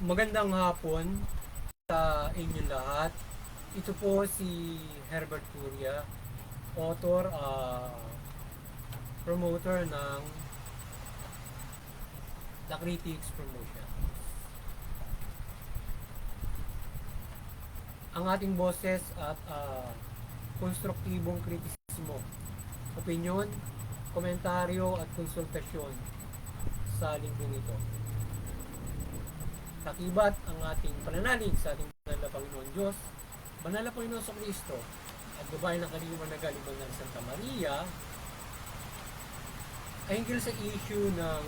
Magandang hapon sa inyo lahat. Ito po si Herbert Curia, author, promoter ng The Critics Promotion. Ang ating boses at konstruktibong kritisismo, opinyon, komentaryo at konsultasyon sa linggong ito. Takibat ang ating pananalig sa ating banal na Panginoon Diyos, banal na Panginoon sa Kristo, at babae ng kanyang nagaliban ng Santa Maria, ay hinggil sa issue ng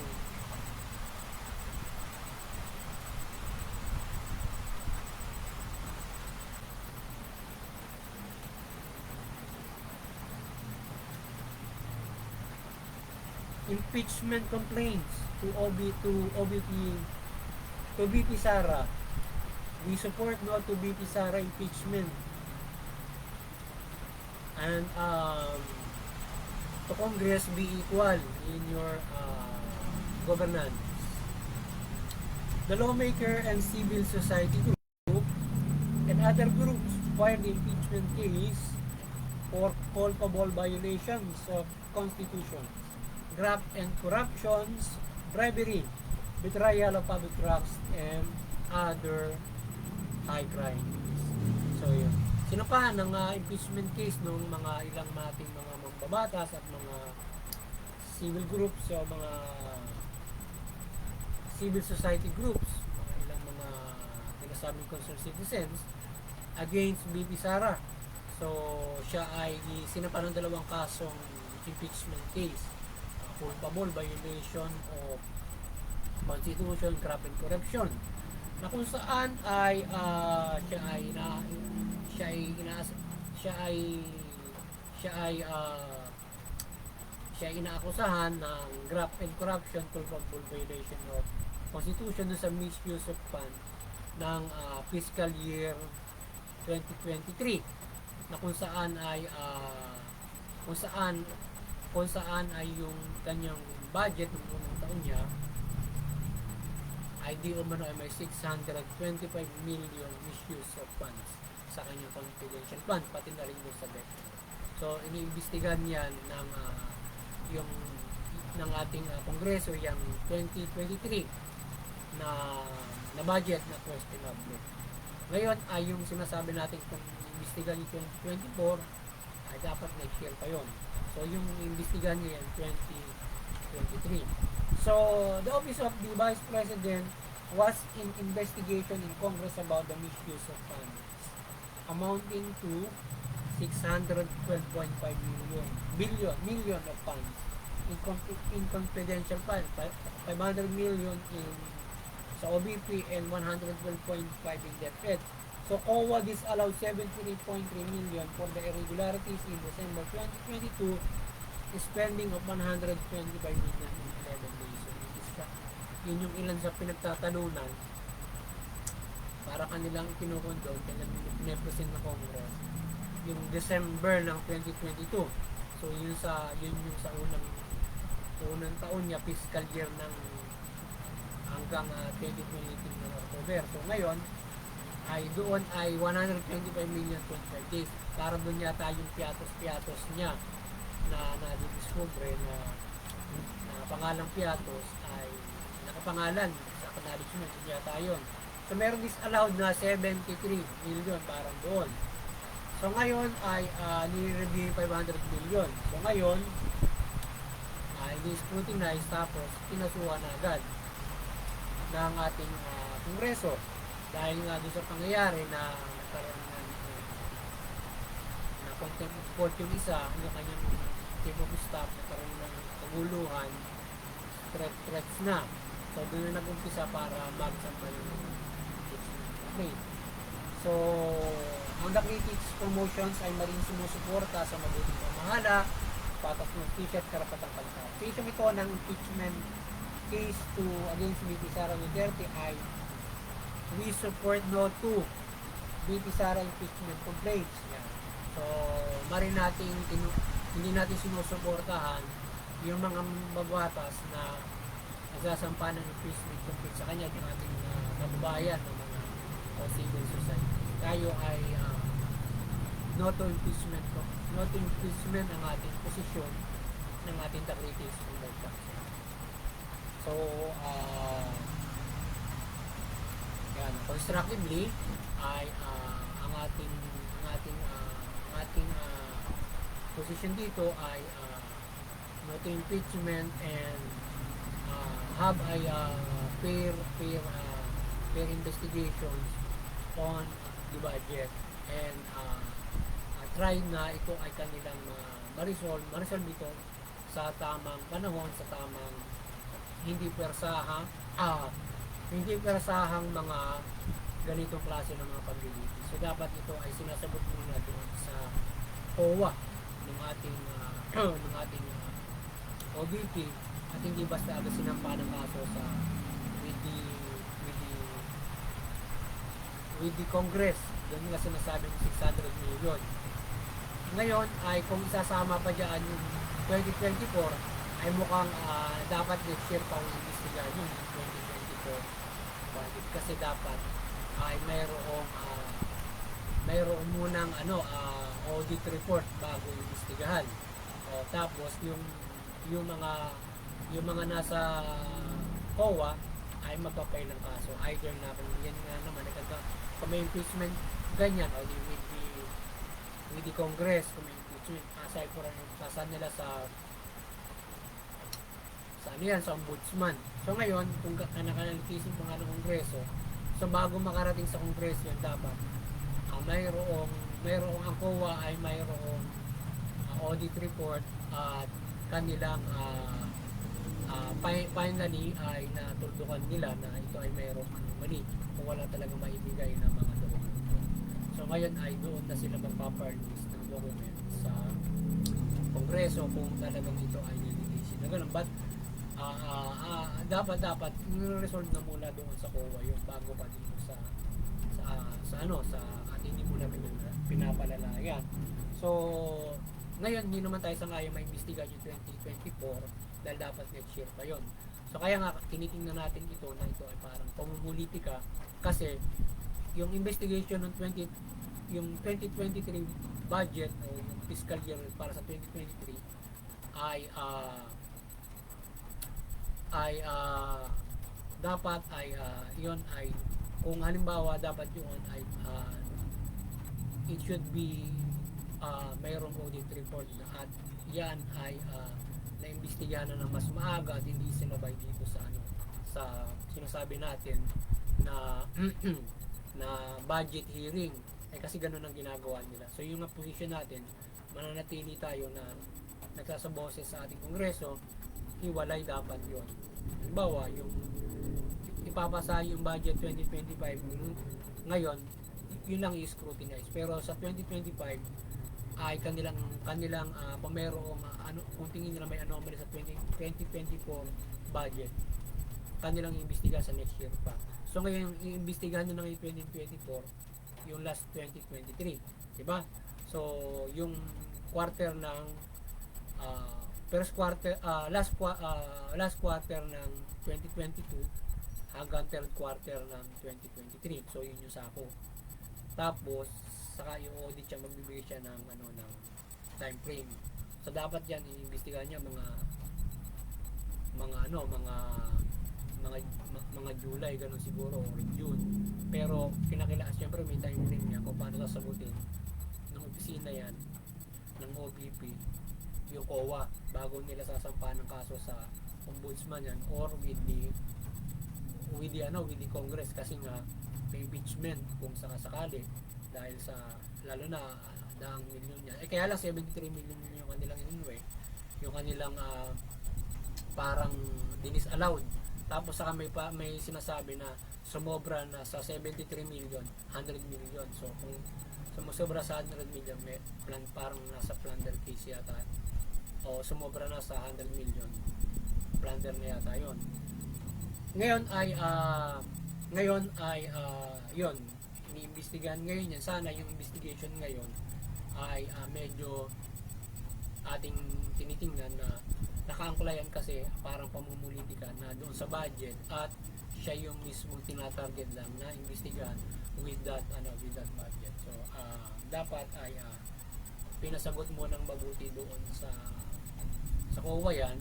impeachment complaints to VP Sara. We support no to VP Sara impeachment. And to Congress be equal in your governance. The lawmaker and civil society group and other groups filed the impeachment case for culpable violations of Constitution, graft and corruptions, bribery, betrayal of public trust, and other high crimes. So yun. Sinumpahan ng impeachment case ng mga ilang nating mga mambabatas at mga civil groups o mga civil society groups, mga ilang mga pinasabing concerned citizens against BP Sara. So siya ay sinampahan ng dalawang kasong impeachment case, culpable violation of Constitution, graft and corruption, na kung saan ay siya ay inaakusahan ng graft and corruption, culpable violation of Constitution sa misuse of fund ng fiscal year 2023, na kung saan ay yung kanyang budget ng unang taon niya ay di umano ay may 625 million misuse of funds sa kanyang confidential fund, pati na rin yung sa debt. So iniimbestigahan yan ng ating Kongreso yung 2023 na budget na questionable. Ngayon ay yung sinasabi natin kung iimbestigahan yung 2024 ay dapat next year pa yon. So yung iimbestigahan niya yung 2023. So, the Office of the Vice President was in investigation in Congress about the misuse of funds amounting to 612.5 million of funds in confidential funds, 500 million in sa OBP and 112.5 in DepEd. So, COA disallowed 73.3 million for the irregularities in December 2022, spending of 125 million in 11 days. So, yun yung ilan sa pinagtatalunan para kanilang kinukondon, kanilang pinapresent na Congress yung December ng 2022. So yun yung sa unang taon niya, fiscal year ng hanggang 2023 ng October. So ngayon ay doon ay 125 million 25 days. Para doon yata yung piatos niya na na-discover na pangalang piatos ay nakapangalan sa acknowledgement yata yun. So meron disallowed na 73 million parang doon. So ngayon ay nire-review 500 million. So ngayon ay scrutinize tapos pinasuhan na agad ng ating Kongreso dahil nga doon sa pangyayari na contempt of court yung isa, yung kanyang chief of staff, nagkaroon ng kaguluhan, threats na. So doon na nag-umpisa para magsampal yung complaint. So ang The Critics Promotions ay maring sumusuporta sa mabuting pamahala, patas ng ticket, karapatang pagkakas. So ito ng impeachment case against VP Sara Duterte ay we support no to VP Sara impeachment complaints. Yan. So hindi natin sinusuportahan yung mga magwatas na nagsasampa ng impeachment tungkol sa kanya ng ating kababayan ng mga civil society. Tayo ay no to impeachment ang ating posisyon ng ating Taglitis Humboldt Council. So, yan, constructively ay ang ating position dito ay no to impeachment and have a fair investigations on the budget and try na ito ay kanilang ma-resolve ito sa tamang panahon, sa tamang hindi persahang mga ganitong klase ng mga pag-release. So dapat ito ay sinasabot muna doon sa COA ng ating OBP at hindi basta agad sinampa ng kaso sa with the Congress. Doon nga sinasabing 600 million. Ngayon ay kung isasama pa dyan yung 2024 ay mukhang dapat next year pa i-investigahan yung 2024 budget kasi dapat ay mayroong munang audit report bago i-investigahan. Tapos yung mga nasa COA ay magpapay ng kaso either na kung yan nga naman kung may impeachment ganyan o with the Congress kung may impeachment aside for sasaan nila sa ombudsman. So ngayon kung nakanalitisin pa nga ng Kongreso, so bago makarating sa Kongreso yan dapat mayroong ang COA ay mayroong audit report at kanilang finally ay natuldukan nila na ito ay mayroong mali kung wala talaga maibigay na mga dokumento. So ngayon ay doon na sila magpaparlist ng document sa Kongreso kung talagang ito ay nililisin na ganun. But dapat i-resolve na muna doon sa COA yung bago pa dito sa at hindi muna pinapalalayan. So ngayon hindi naman tayo sangayon maimbestiga yung 2024 dahil dapat next year pa yon. So kaya nga tinitingnan natin ito na ito ay parang pamumulitika kasi yung investigation ng 2023 budget o yung fiscal year para sa 2023 dapat yon ay kung halimbawa dapat yun ay it should be mayroong audit report na at yan ay naimbestigahan na ng mas maaga at hindi sinabay dito sa sinasabi natin na na budget hearing kasi ganun ang ginagawa nila. So yung position natin mananatili tayo na nagsasaboses sa ating Kongreso, hiwalay dapat yun. Halimbawa yung ipapasa yung budget 2025 ngayon yun lang i-scrutinize pero sa 2025 ay kanilang pamerong kung tingin nila may anomaly sa 2024 budget kanilang iimbestiga sa next year pa. So ngayon iimbestigahan nila ng 2024 yung last 2023, diba? So yung quarter ng last quarter ng 2022 hanggang third quarter ng 2023. So yun yung sako. Tapos saka yung audit siya magbibigay siya ng ng time frame. So dapat yan iimbestigahan niya mga July ganun siguro or June. Pero kinakailangan siyempre may time frame niya kung paano sasagutin ng opisina yan ng OBP yung COA bago nila sasampahan ng kaso sa ombudsman yan or with the Congress kasi nga may impeachment kung sakasakali dahil sa lalo na daang milyon niya. Kaya lang 73 million yung kanilang yung kanilang parang dinisallowed. Tapos saka may sinasabi na sumobra na sa 73 million, 100 million. So kung sumusobra sa 100 million, may plan parang nasa plunder case yata. O sumobra na sa 100 million, plunder na yata 'yon. Ngayon ay yun, iniimbestigahan ngayon yan. Sana yung investigation ngayon ay medyo ating tinitingnan na nakaangklayan kasi parang pamumulitika na doon sa budget at siya yung mismo tinatarget lang na imbestigahan with that budget. So dapat ay pinasagot mo ng mabuti doon sa COA yan,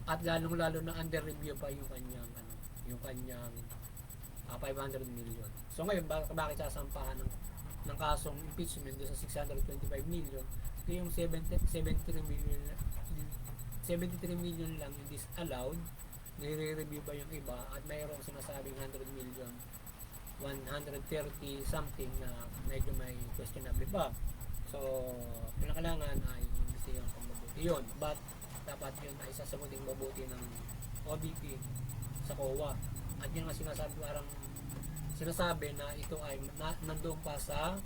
at lalong-lalo na under review pa yung kanyang 500 million. So ngayon bakit sasampahan ng kasong impeachment doon sa 625 million? Ito yung 73 million lang yung disallowed, nire-review pa yung iba, at mayroong sinasabing 100 million, 130 something na medyo may questionable pa. So pinakailangan ay investigahan pang mabuti yun, but dapat yun ay sasagutin mabuti ng OBP sa COA. At yun nga sinasabi na ito ay nandoon pa sa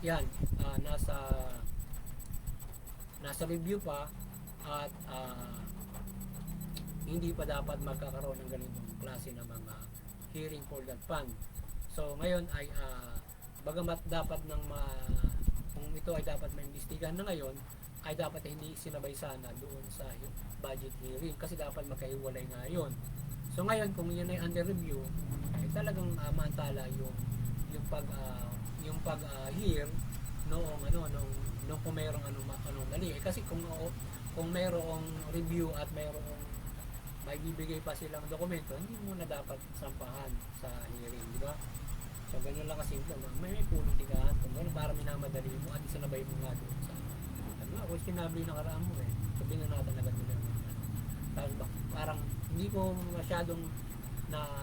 yan, nasa review pa, at hindi pa dapat magkakaroon ng ganitong klase ng mga hearing for that fund. So ngayon ay bagamat dapat kung ito ay dapat maimbestigahan na ngayon, ay dapat hindi sinabay sana doon sa budget hearing, kasi dapat magkahiwalay na yun. So ngayon kung yun ay under review, ay talagang mantala yung pag hear noong kung mayroong anong mali. Kasi kung mayroong review at mayroong may bibigay pa silang dokumento, hindi mo na dapat sampahan sa hearing, di ba? So ganun lang kasimple, may politikahan kung gano'n, para minamadali mo at isinabay mo nga doon sa questionable yung nakaraan mo sabihin na natin agad nila. Tapos parang hindi ko masyadong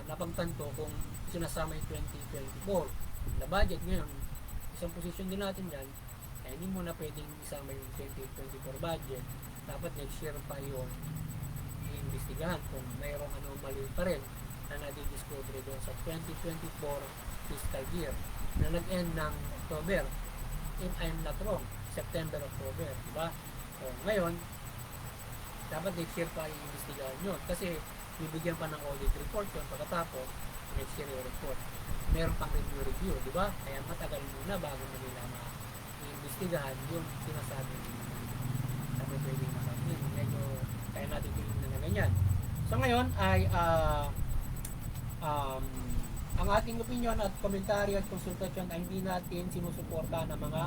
napagtanto kung sinasama yung 2024 na budget. Ngayon, isang position din natin dyan, hindi mo na pwedeng isama yung 2024 budget. Dapat next year pa yung iimbestigahan kung mayroong anomaly pa rin na nadidiscover doon sa 2024 fiscal year na nag-end ng October, if I'm not wrong, September, October, diba? So ngayon, dapat next year pa iimbestigahan yun, kasi bibigyan pa ng audit report yun, pagkatapos next year yung report, meron pang review, diba? Kaya matagal muna bago mo nila iimbestigahan yung sinasabi sabi pwedeng masabi, medyo kaya natin tingin na ganyan. So ngayon ay ang ating opinion at komentaryo at konsultasyon ay hindi natin sinusuporta ng mga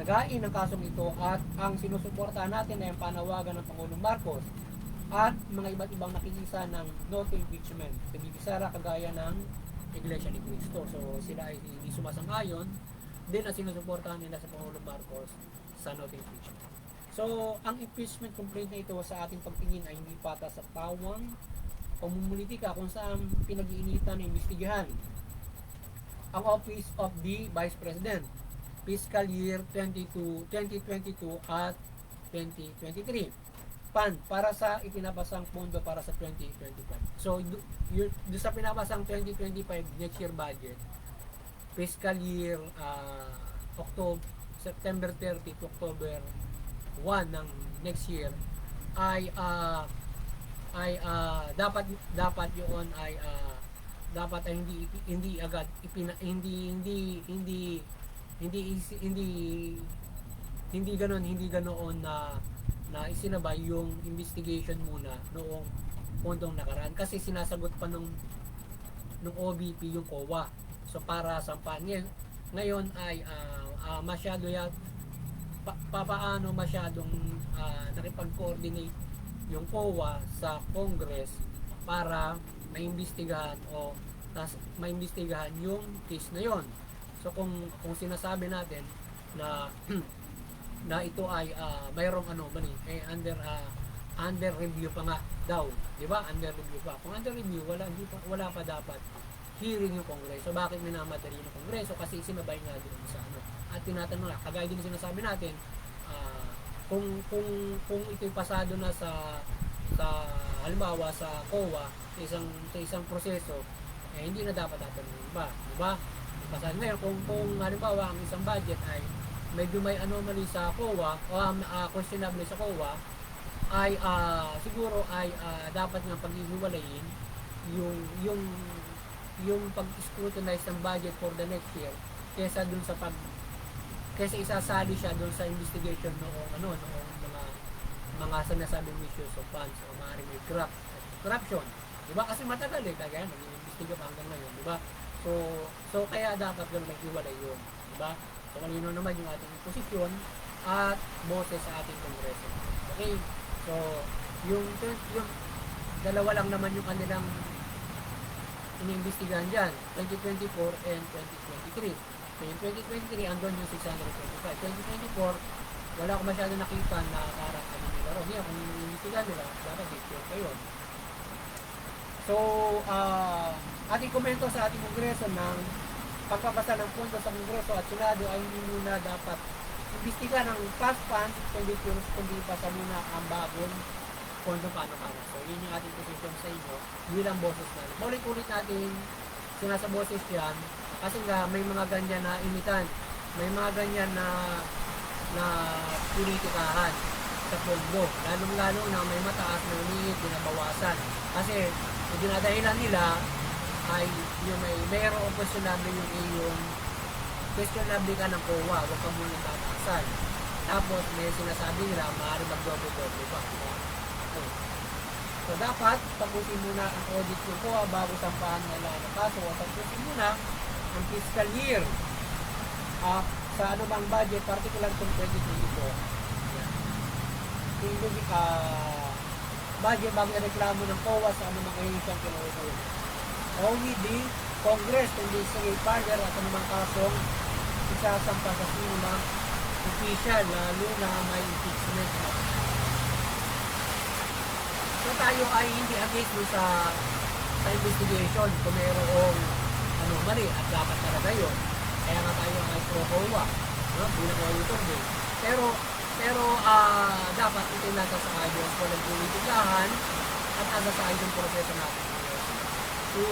nag-ain ng kasong ito, at ang sinusuporta natin ay ang panawagan ng Pangulong Marcos at mga iba't ibang nakikisa ng no to impeachment, Bibisara kagaya ng Iglesia ni Cristo. So sila ay hindi sumasang-ayon din ang sinusuportahan nila sa Pangulong Marcos sa no to impeachment. So ang impeachment complaint na ito sa ating pagtingin ay hindi patas sa pawang pamumulitika kung saan pinag-iinitan na imbestigahan ang Office of the Vice President fiscal year 2022 at 2023 fund para sa ipinapasang pondo para sa 2025. So do sa pinapasang 2025 next year budget, fiscal year September 30 to October 1 ng next year ay dapat yun ay dapat ay hindi agad hindi ganoon na isinabay yung investigation muna noong pondong nakaraan, kasi sinasagot pa nung OBP yung COA. So para sampahan ngayon ay masyado papaano masyadong nakipag-coordinate yung COA sa Congress para maimbestigahan maimbestigahan yung case na yon. So kung sinasabi natin na na ito ay mayroong anomaly, under review pa nga daw, di ba? Under review pa. Kung under review, wala pa dapat hearing yung Kongreso. Bakit minamadali ng Kongreso? Kasi sinabay nga doon sa At tinatanong na, kagaya din sinasabi natin, kung ito'y pasado na sa halimbawa sa COA, sa isang proseso, hindi na dapat tatanungin ba, di ba? Pasado ngayon, kung halimbawa ang isang budget ay medyo may anomaly sa COA o questionable sa COA, ay siguro ay dapat nga paghihiwalayin yung pag-scrutinize ng budget for the next year kaysa isasali siya doon sa investigation noong mga mga sinasabing misuse of funds o maaaring may corruption. Diba? Kasi matagal kaya nag-iimbestiga pa hanggang ngayon, diba? So kaya dapat ganun nag-iwalay yun, diba? So malino naman yung ating posisyon at boses sa ating kongreso. Okay? So yung dalawa lang naman yung kanilang iniimbestigahan dyan, 2024 and 2023. So yung 2023, andun yung 625. 2024, wala ko masyado nakita na karang ano nila. Hindi, kung iniimbestigahan nila, dapat detail pa yun. So, ating komento sa ating kongreso ng pagpapasa ng pondo sa kongreso at senado ay hindi muna dapat imbestigahan ng past funds expenditures, kundi pasa muna ang bagong pondo paano-paano. So, yun yung ating posisyon sa inyo bilang boses natin. Ulit-ulit natin sinasaboses yan kasi nga may mga ganyan na imitan, may mga ganyan na politikahan sa pondo, lalong-lalo na may mataas na umiit, binabawasan. Kasi yung dinadahilan nila ay yung mayroong questionable yung iyong questionable ka ng COA, huwag ka muna tataasan. Tapos may sinasabi nila, maaari mag-double-double pa. So dapat, tapusin muna ang audit ng COA bago sampahan nila ng kaso o tapusin muna ang fiscal year sa anumang budget, particular kung 2024. Yung budget bago reklamo ng COA sa anumang ahinsang kinuukulan. Only the Congress kundi sa partner at anumang kasong isasampa sa sino ng official, lalo na may impeachment. So tayo ay hindi against sa investigation kung mayroong mali at dapat talaga yun. Kaya nga tayo ay pro-COA, bilang auditor din. Pero dapat ito nasa sa ayos ko ng politikahan at nasa sa ayos ng proseso natin to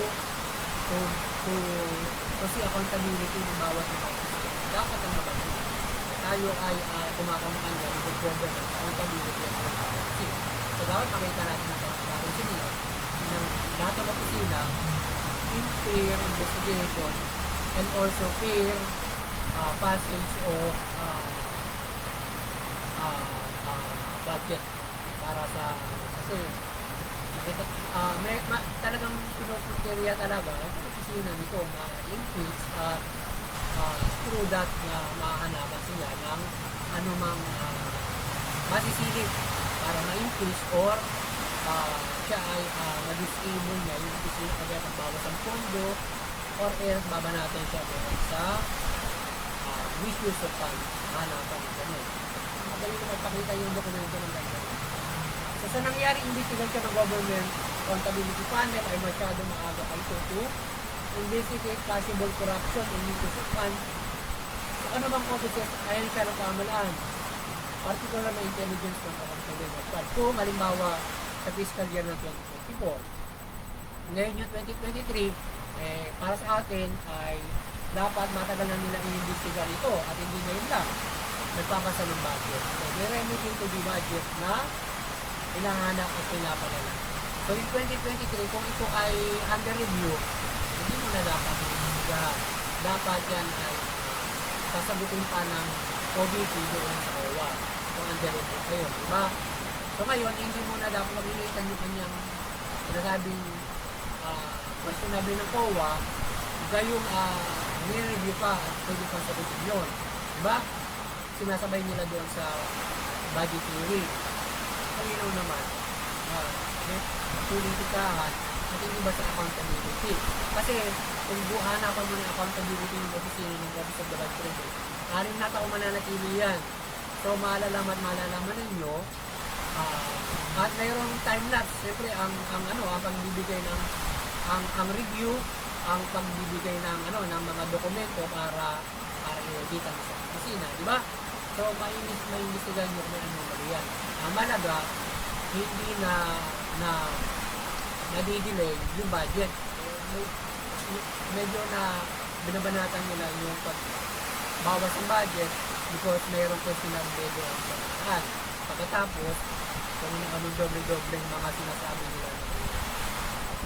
see accountability ng bawat mga dapat ang mabalik. Tayo ay kumakamukan yan with program ng accountability at transparency. So dapat makita natin ng transparency nila ng lahat ng opisina in fair investigation and also fair passage of budget para sa kasi talagang pinuputeriya talaga ang opisina nito na increase through that na mahanapan sila ng anumang masisilip para ma-increase or siya ay ma-disable niya yung opisina kaya pagbawas ang pondo or else babanatan siya sa misuse of funds mahanapan ng ganun. Madali na magpakita yung dokumento ng ganun. So sa nangyari investigation ng government accountability panel ay masyado maaga pa ito to investigate possible corruption in misuse of funds sa anumang offices ayon siya ng pamahalaan, particular na intelligence ng accountability fund. Kung halimbawa sa fiscal year ng 2024, ngayon yung 2023, para sa atin ay dapat matagal na nila i-investiga ito at hindi ngayon lang nagpapasa ng budget. So, may remedy to the budget na hinahanap at pinapalala. So, in 2023, kung ito ay under review, hindi mo na dapat i-investigahan. Dapat yan ay sasagutin pa ng OBP doon sa COA kung under review kayo, diba? So, ngayon, hindi mo na dapat mag-ilitan yung kanyang sinasabing questionable ng COA, gayong nire-review pa at pwede pang sagutin yun. Diba? Sinasabay nila doon sa budget hearing. Kalinaw naman, politikahan at hindi ba sa accountability. Kasi kung hanapan mo ng accountability ng opisina ng Office of the Vice President, anim na taong mananatili yan. So malalaman ninyo at mayroong time lapse. Siyempre ang pagbibigay ng ang review, ang pagbibigay ng ng mga dokumento para i-auditan sa opisina, di ba? So maiimbestigahan niyo kung ano mali yan. Ang malaga, hindi na nadidelay yung budget. Medyo na binabanatan nila yung pagbawas ng budget because mayroong questionable doon sa lahat. Pagkatapos, kung anong doble-doble mga sinasabi nila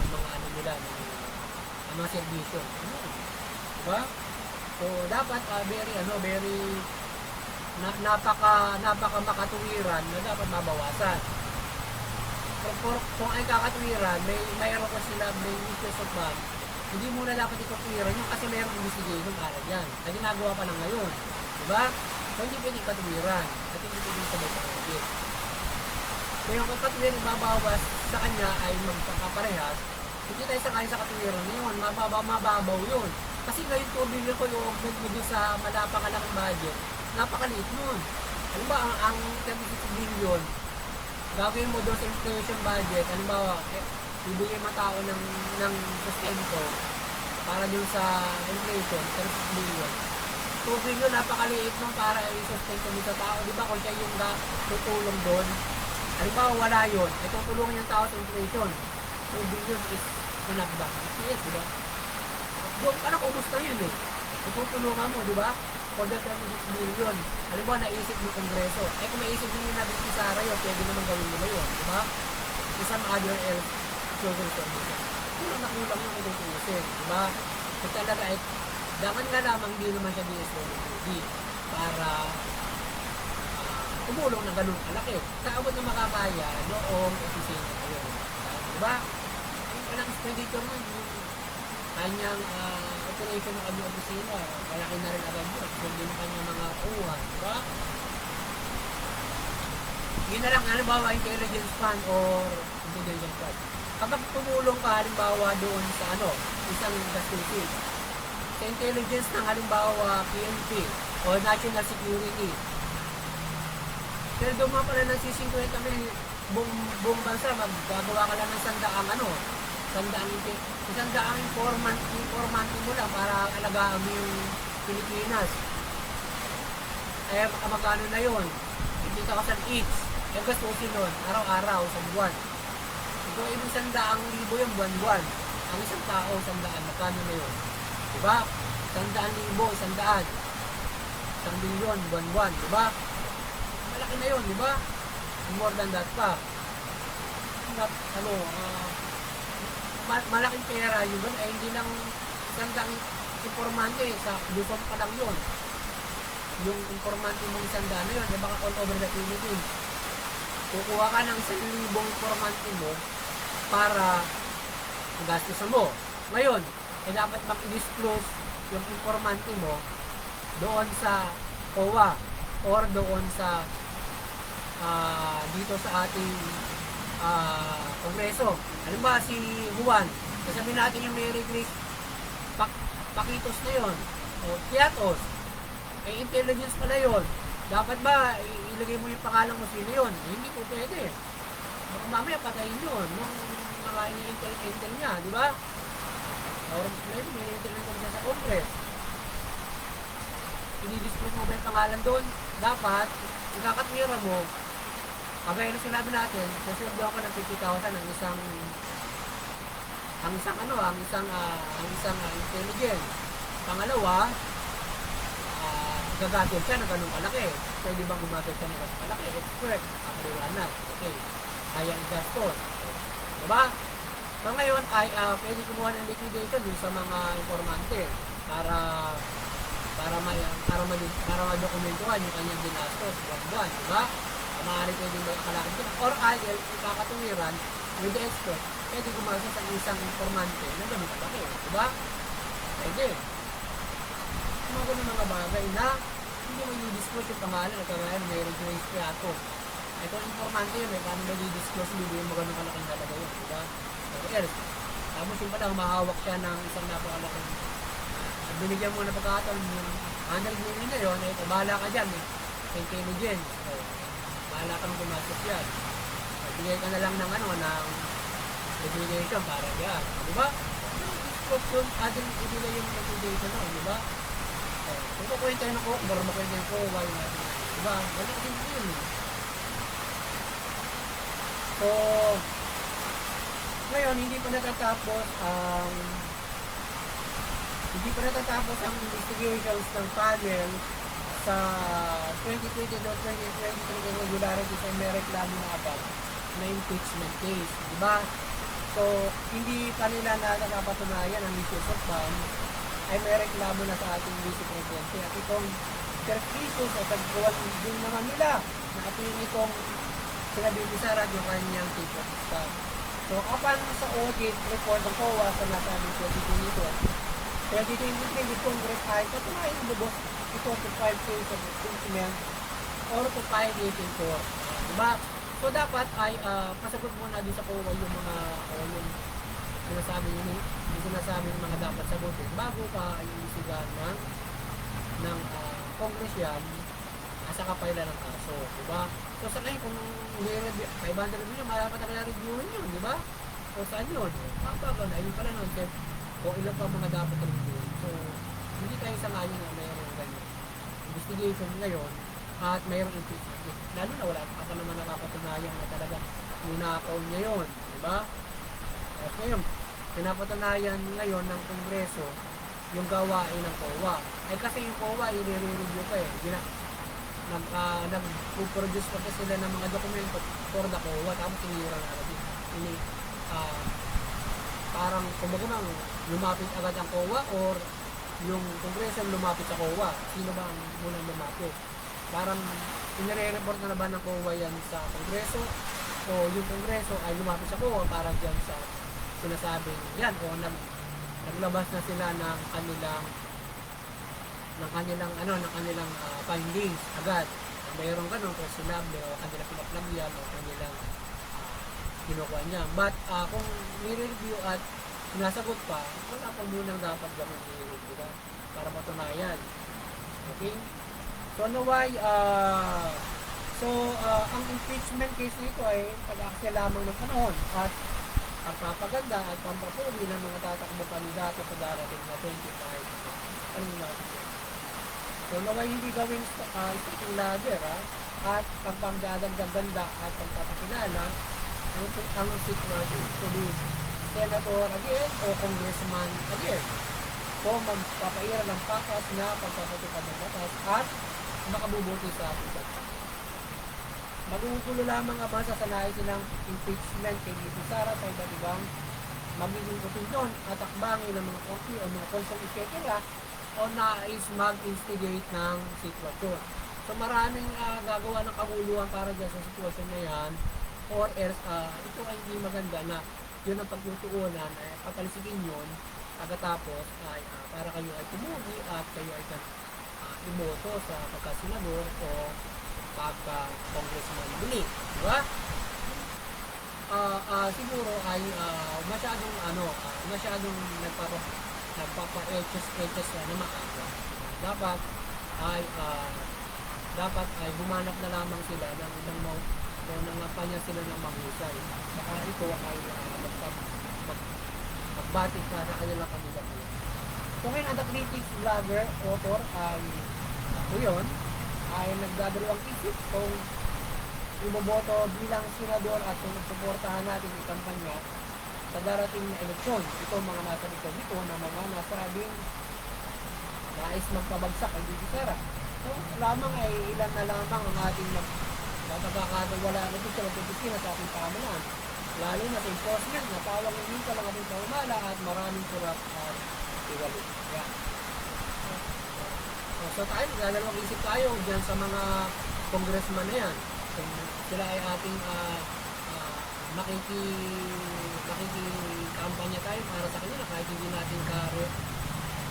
ng mga mga serbisyo. Diba? So, dapat very napaka makatuwiran na dapat mabawasan. Kung ay kakatuwiran, mayroon ko sila, may issues of ban, hindi muna dapat ikatuwiran yung kasi mayroong investigation para dyan. Na ginagawa pa lang ngayon. Diba? So hindi pwede ikatuwiran. At hindi pwede sabay-sabay. Kaya yung katuwiran ibabawas sa kanya ay magkakaparehas, hindi tayo sakay sa katuwiran ngayon, mababaw yun. Kasi ngayon 2 billion ko yung augment mo dun sa malapakalaking budget, napakaliit nun. Ano ba, ang 36 billion, gagawin mo doon sa inflation budget, halimbawa, bibigyan mo tao ng sustento para dun sa inflation, 36 billion. 2 billion, napakaliit nun para i-sustento mo sa tao. Di ba kung siya yung tutulong doon, halimbawa wala yun, ay tutulungan yung tao sa inflation. 2 billion is managda. Yes, di ba? Doon, parang ubus na yun eh. Tutulungan mo, di ba? For the 36 million. Halimbawa, naisip mo kongreso. Eh, kung naisip mo yung nabit si Sara yun, pwede naman gawin mo yun, di ba? Isang other else, social services. Kulang na kulang yung itutusin, di ba? Kung talaga, dangan nga lamang hindi naman siya DSWD para tumulong ng ganun kalaki. Sa abot na makakaya, noong opisina kayo. Di ba? Yung kanang expenditure nun, yung kanyang operation ng kanyang opisina, malaki na rin agad yun. So, yung kanyang mga uhan, di ba? Yun na lang, halimbawa, intelligence fund or intelligence fund. Kapag tumulong ka, halimbawa, doon sa isang gastusin, sa intelligence ng halimbawa, PNP o national security, pero doon mga pala ng C50 kami, buong bansa, maggagawa ka lang ng sandaang informante mo lang para alagaan mo yung Pilipinas. Eh, magkano na yun? 50,000 each. Yung gastusin nun, araw-araw, sa buwan. Ito, ibig 100,000 yung buwan-buwan. Ang isang tao, 100, magkano na yun? Diba? 100,000, 100. 1 billion, buwan-buwan, diba? Malaki na yun, di ba? More than that pa. Malaking pera yun, ay hindi lang sandang informante sa Luzon pa lang yun. Yung informante mong sanda na yun, di ba all over the Philippines. Kukuha ka ng 1,000 informante mo para gastusan mo. Ngayon, dapat mag-disclose yung informante mo doon sa COA or doon sa dito sa ating kongreso. Halimbawa si Juan, sasabihin natin yung Mary Grace Paquitos na yun, o Piatos, intelligence pala yun. Dapat ba ilagay mo yung pangalan mo sino yun? Hindi po pwede. Mamaya patayin yun nung mga ini-intel niya, di ba? Or maybe may intelligence niya sa Congress. I-disclose mo ba yung pangalan doon? Dapat, ikakatwira mo, kagaya na sinabi natin, nasunod ako ng 50,000 ang isang intelligence. Pangalawa, gagatol siya ng ganung kalaki. Pwede bang gumatol siya ng ganung kalaki? Expert, kapaliwanag. Okay, kaya i-gastos. Diba? So ngayon ay pwede kumuha ng liquidation dun sa mga informante para madokumentuhan yung kanyang ginastos buwan-buwan, diba? Maaari pwede makalakad doon. Or IL, ikakatuwiran with the expert, pwede gumasa sa isang informante na ganun kalaki, diba? Pwede. Mga ganun mga bagay na hindi mo i-disclose yung pangalan at kagaya mayroon Grace Piatos. Ito ang informante yun, paano mo i-disclose, hindi mo ganun kalaking talaga yun, diba? So, else, tapos yung pala, humahawak siya ng isang napakalaking at binigyan mo na pagkakataon yung 100 million na yun, ito, bahala ka dyan, intelligence. So, bahala kang gumastos yan. Bigay ka na lang ng liquidation para yan. Diba? Disclose ating ibigay yung liquidation na, diba? Kung kukwenta yun ako, baro makwenta yun ko, why not? Diba? Balik din po yun. So, ngayon, hindi pa natatapos ang investigations ng panel sa 2020-2023 irregularities ay may reklamo na abang na impeachment case, di ba? So, hindi pa nila nakapatunayan ang issues of ban ay may reklamo na sa ating Vice Presidente at itong square pesos o tagpuan din naman nila na ating itong sinabi ni Sarah yung kanyang ticket stub. So, upon sa audit report ng COA sa nasabing 2023 Congress ay patunayan lubos ito to 5 case of infringement or to file it in court. Diba? So, dapat ay pasagot muna din sa COA yung mga yung sinasabing mga dapat sagutin bago pa ay imbestigahan ng Congress yan sa kapailan ng kaso, di ba? So sa ngayon kung 500 million, dapat na reviewin yun, di ba? O saan yun? Papagal na, yun pala nun, o ilan pa mga dapat reviewin. So, hindi tayo sa ngayon na mayroong ganyan. Investigation ngayon, at mayroong impeachment. Lalo na wala pa naman nakapatunayan na talaga ninakaw niya yun, di ba? At ngayon, pinapatunayan ngayon ng Kongreso yung gawain ng COA. Ay kasi yung COA, i-review pa eh. Nag-produce pa sila ng mga dokumento for the COA, tapos tinira na agad. Parang kumbaga nang lumapit agad ang COA or yung Kongreso lumapit sa COA. Sino ba ang munang lumapit? Parang inire-report na ba ng COA yan sa Kongreso o yung Kongreso ay lumapit sa COA para dyan sa sinasabing yan o naglabas na sila ng kanilang findings agad. Mayroong ganun questionable o kanilang pinaplagyan o kanilang kinukuha niya. But kung nire-review at sinasagot pa, wala pa munang dapat gawin nire-review para matunayan. Okay? So naway, ang impeachment case nito ay pag-aksya lamang ng panahon at ang papaganda at pampapuli ng mga tatakbo kandidato sa darating na 25 ano natin. So naway hindi gawin sticking ladder at pagpangdadagdag ganda at pagpapakilala ang sitwasyon to be senator again o congressman again. So magpapaira ng pakas na pagpapatupad ng batas at makabubuti sa ating bansa. Magugulo lamang ang masasanayan silang impeachment kay Dito Sara sa iba't ibang magiging opinion at akbangin ng mga korte o mga konsong ikekira o nais mag-instigate ng sitwasyon. So maraming gagawa ng kaguluhan para dyan sa sitwasyon na yan or else ito ay hindi maganda na yun ang pagtutuunan ay patalisikin yun pagkatapos ay para kayo ay tumugi at kayo ay iboto sa pagkasenador o pagka-congressman muli, di ba? Siguro ay masyadong nagpapa-etches na maaga. Dapat ay bumanap na lamang sila ng nangapanya sila ng mahusay. Saka ito ay magbatik na sa kanilang kandidato. So ngayon, ang critics vlogger, author ay yun, ay nagdadalawang isip kung iboboto bilang senador at kung suportahan natin yung kampanya sa darating na eleksyon. Ito mga nasa likod dito na mga nasabing nais magpabagsak ay Dito Sara. So lamang ay ilan na lamang ang ating magpapakadawala na dito sa Pilipinas sa ating pamahalaan. Lalo na sa enforcement na tawag ng minsan ang ating pamamala at maraming kurap at iwali. Yeah. So tayo, magdadalawang isip tayo dyan sa mga congressman na yan. Kung sila ay ating makikikampanya tayo para sa kanila kahit hindi natin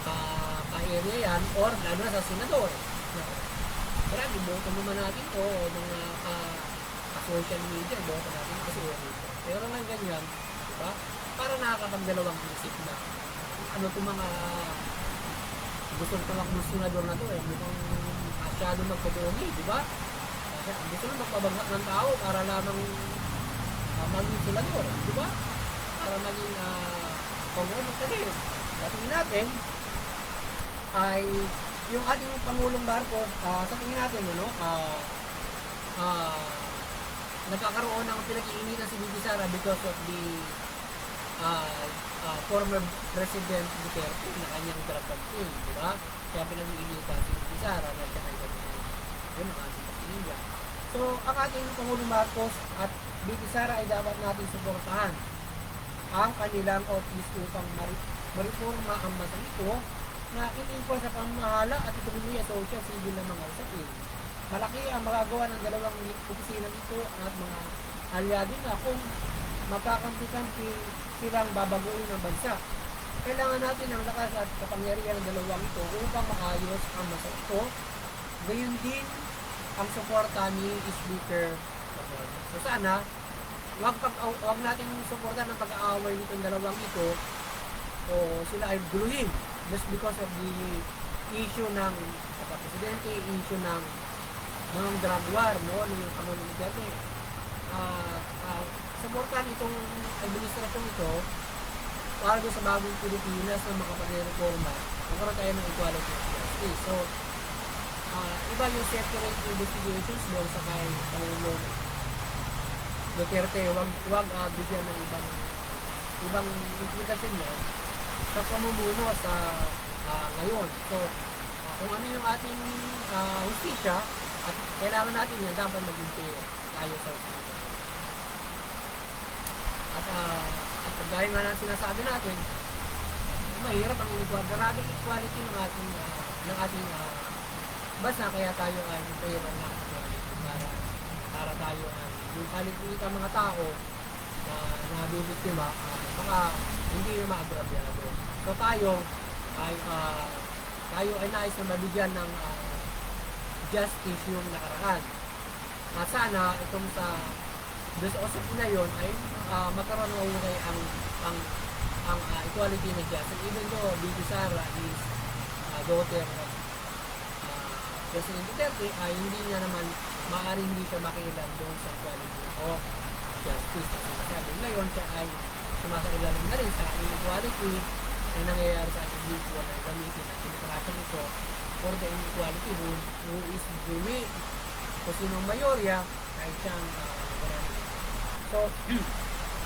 ka-area yan or lalo na sa senador. Marami, boto naman natin o mga ka-social media, boto natin kasi pero nga ganyan, diba? Para nakakapagdalawang isip na ano itong mga gusto nito magmusunador na to mukhang masyado magpabuogi, di ba? Gusto nito magpabagsak ng tao para lamang maging senador, di ba? Para maging congressman kasi. Tingin natin ay yung ating Pangulong Marcos, sa tingin natin, nagkakaroon ng pinag-iinitan si Dito Sara because of the former President Duterte na kanyang drug campaign, di ba? Kaya pinag-iinitan si Dito Sara na siya ay yun ang ating pagpinigyan. So, ang ating Pangulong Marcos at Dito Sara ay dapat natin suportahan ang kanilang office upang mariforma ang bansa ito na in-enforce sa pamamahala at ekonomiya, social, civil na mga usapin. Malaki ang magagawa ng dalawang opisina ito at mga aliado na kung magkakampi-kampi silang babaguhin ng bansa. Kailangan natin ang lakas at kapangyarihan ng dalawang ito upang maayos ang masa ito. Gayon din ang suporta ni Speaker. So sana, wag natin suporta ng pag-aaway nitong dalawang ito o sila ay guluhin just because of the issue ng presidente, issue ng drug war, no? Yung Pangulong Duterte. Suportahan itong administrasyon ito para sa bagong Pilipinas na makapag-reforma, magkaroon tayo ng equality of justice. So, iba yung separate investigations doon sa kay Pangulong Duterte, wag bigyan ng ibang implikasyon mo sa pamumuno sa ngayon. So, kung ano yung ating hustisya at kailangan natin yan, dapat maging tayo sa hustisya. At gaya nga ng sinasabi natin, mahirap ang equality ng ating bansa, kaya tayo ay mayroon na para tayo yung kalit-lit ang mga tao na nabibiktima, baka hindi na maagrabyado. So tayo ay nais na mabigyan ng justice yung nakaraan. At sana itong doon sa usapin na yun ay magkaroon ng ulay ang equality na justice. Even though Bibi Sara is daughter of President Duterte, ay hindi niya naman maaaring hindi siya makiilan doon sa equality o justice. Sabi ngayon siya ay sumasailalim na rin sa inequality na nangyayari sa ating dito na gamitin at pinakasang ito for the inequality who is doing kung sinong mayorya ay siyang so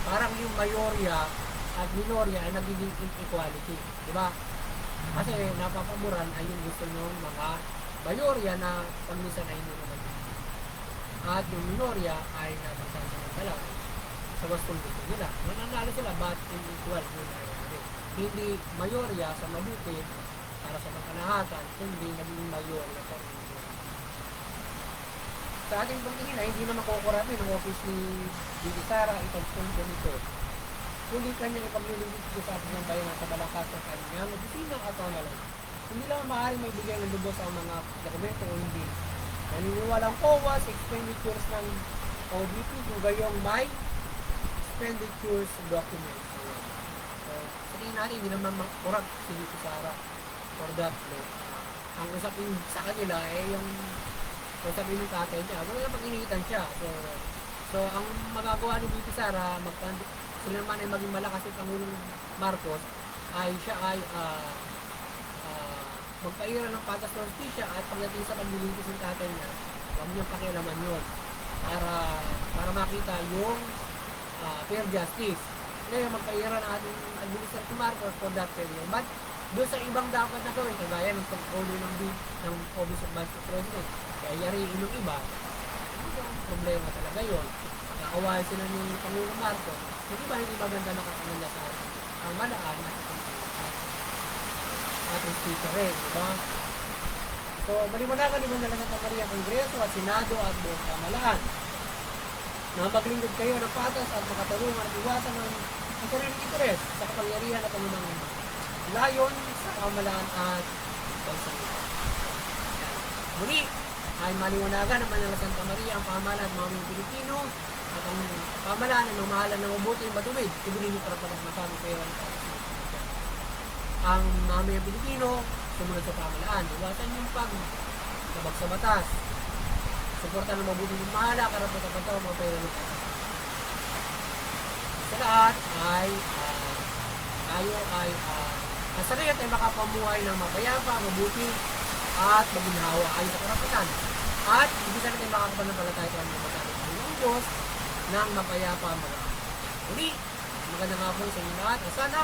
parang yung mayorya at minorya ay nagiging inequality, di ba? Kasi napapaboran ay yung gusto ng mga mayorya na pagmisan ay hindi naman at yung minorya ay napapaboran lang sa gustong gusto nila. Nananalo sila but inequal yun ay hindi mayorya sa mabuti para sa pangkalahatan, kundi naging mayorya sa sa ating pagtingin ay hindi na makukurami ng office ni Bibi Sara itong ganito. Kundi kanya ipaglilingkod sa ating ng bayan sa malakas ng kanyang opisina at pamalan. Hindi lang maaaring may bigay ng lubos ang mga dokumento o hindi. Naniniwalang COA sa expenditures ng OBP kung gayong may expenditures documents. So, sa tingin natin, hindi naman makurag si Bibi Sara for that. Ang usapin sa kanila ay yung so sabi ng tatay niya, wala na pag-initan siya. So ang magagawa ni Bibi Sara, sila naman ay maging malakas si Pangulong Marcos, ay siya ay magpaira ng patas ng hustisya at pagdating sa paglilitis ng tatay niya, huwag niyang pakialaman yun para makita yung fair justice. Ngayon, magpaira ng ating Administrator Marcos for that period. But doon sa ibang dapat na gawin, kagaya ng pag-ulo ng Office of Vice President, kaya yariin ng iba, ang problema talaga yun. Nakakawain sila ni Pangulong Marcos, yung iba hindi maganda nakakamanda sa ang malaan ating speaker rin, diba? So, maliwanagan naman na lang ng Maria Kongreso at Senado at buong pamalaan na maglingkod kayo ng patas at makatulungan at iwasan ng sariling interes sa kapangyarihan at pangunang layon sa pamalaan at bansa. Muli, ay maliwanagan ng Manila Santa Maria ang pamahalaan ng mga Pilipino at ang pamahalaan ng mamahalan ng mabuti at matuwid, ibigin para masamang pera ng ang mga Pilipino sumunod sa pamahalaan. Iwasan yung pagtabag sa batas. Suporta ng mabuti ng mahala para sa kapataw mga pera ng sa lahat ay tayo ay sa lahat ay makapamuhay ng mapayapa, mabuti at maginhawa ayon sa karapatan. At hindi sa natin makakapanampalataya sa mga pagkakas ng Diyos ng mapayapa mga uli. Magandang hapon sa inyo lahat. At sana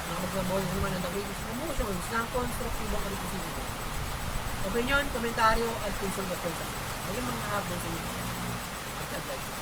magsabaw naman ang daging promotions ng konstruktibong kalipisito. Opinion, komentaryo at konsultasyon sa mga hapon sa inyo. At God bless you.